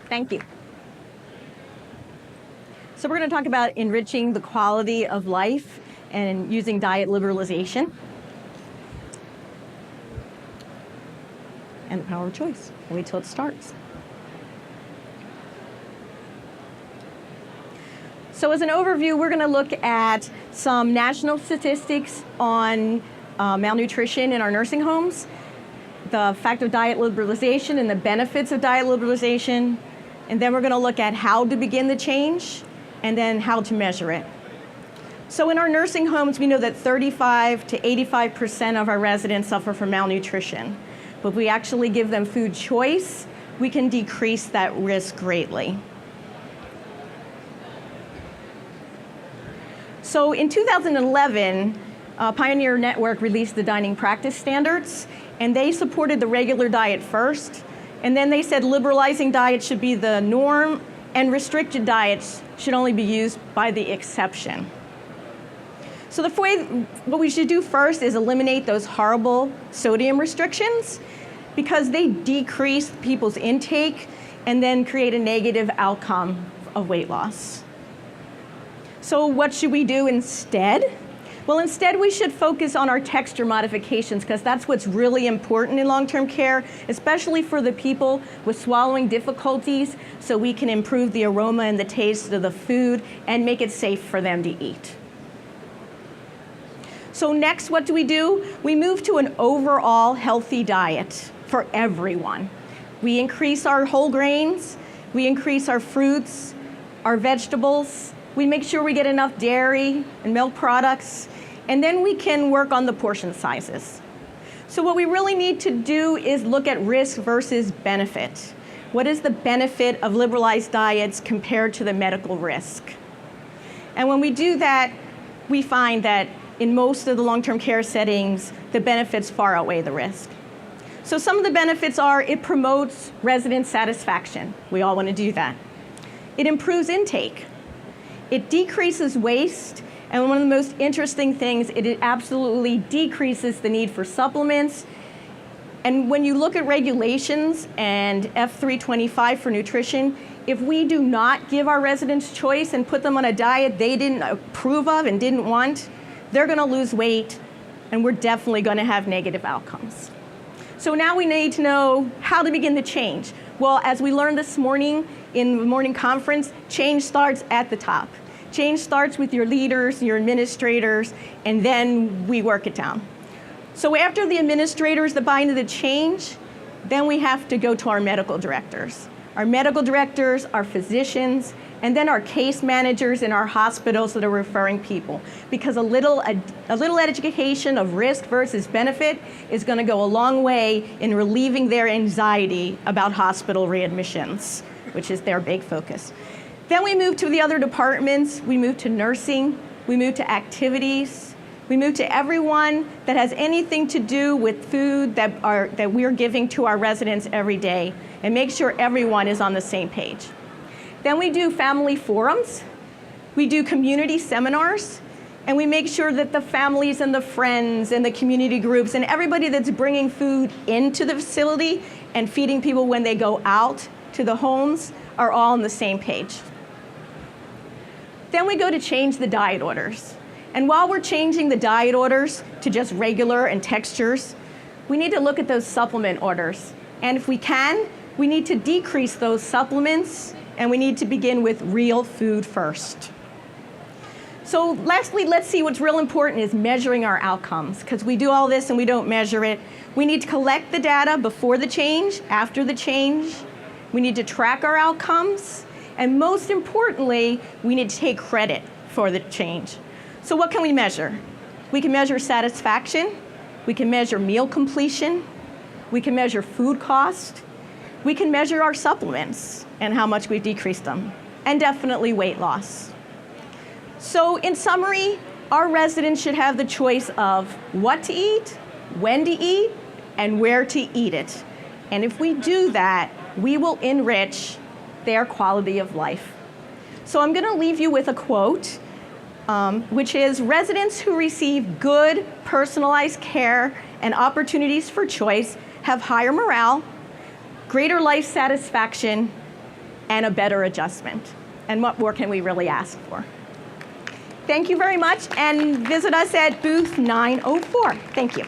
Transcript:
Thank you. So we're going to talk about enriching the quality of life and using diet liberalization and the power of choice. Wait till it starts. So as an overview, we're going to look at some national statistics on malnutrition in our nursing homes, the fact of diet liberalization and the benefits of diet liberalization, and then we're going to look at how to begin the change and then how to measure it. So in our nursing homes, we know that 35 to 85% of our residents suffer from malnutrition. But if we actually give them food choice, we can decrease that risk greatly. So in 2011, Pioneer Network released the dining practice standards, and they supported the regular diet first, and then they said liberalizing diets should be the norm, and restricted diets should only be used by the exception. So what we should do first is eliminate those horrible sodium restrictions, because they decrease people's intake and then create a negative outcome of weight loss. So what should we do instead? Well, instead we should focus on our texture modifications, because that's what's really important in long-term care, especially for the people with swallowing difficulties, so we can improve the aroma and the taste of the food and make it safe for them to eat. So next, what do? We move to an overall healthy diet for everyone. We increase our whole grains, we increase our fruits, our vegetables, we make sure we get enough dairy and milk products, and then we can work on the portion sizes. So what we really need to do is look at risk versus benefit. What is the benefit of liberalized diets compared to the medical risk? And when we do that, we find that in most of the long-term care settings, the benefits far outweigh the risk. So some of the benefits are it promotes resident satisfaction. We all want to do that. It improves intake. It decreases waste, and one of the most interesting things, it absolutely decreases the need for supplements. And when you look at regulations and F325 for nutrition, if we do not give our residents choice and put them on a diet they didn't approve of and didn't want, they're going to lose weight, and we're definitely going to have negative outcomes. So now we need to know how to begin the change. Well, as we learned this morning in the morning conference, change starts at the top. Change starts with your leaders, your administrators, and then we work it down. So after the administrators that buy into the change, then we have to go to our medical directors. Our medical directors, our physicians, and then our case managers in our hospitals that are referring people. Because a little education of risk versus benefit is going to go a long way in relieving their anxiety about hospital readmissions, which is their big focus. Then we move to the other departments. We move to nursing. We move to activities. We move to everyone that has anything to do with food that we're giving to our residents every day, and make sure everyone is on the same page. Then we do family forums. We do community seminars, and we make sure that the families and the friends and the community groups and everybody that's bringing food into the facility and feeding people when they go out to the homes are all on the same page. Then we go to change the diet orders. And while we're changing the diet orders to just regular and textures, we need to look at those supplement orders. And if we can, we need to decrease those supplements, and we need to begin with real food first. So lastly, let's see what's real important is measuring our outcomes, because we do all this and we don't measure it. We need to collect the data before the change, after the change. We need to track our outcomes. And most importantly, we need to take credit for the change. So what can we measure? We can measure satisfaction. We can measure meal completion. We can measure food cost. We can measure our supplements and how much we've decreased them. And definitely weight loss. So in summary, our residents should have the choice of what to eat, when to eat, and where to eat it. And if we do that, we will enrich their quality of life. So I'm going to leave you with a quote, which is, residents who receive good personalized care and opportunities for choice have higher morale, greater life satisfaction, and a better adjustment. And what more can we really ask for? Thank you very much, and visit us at booth 904. Thank you.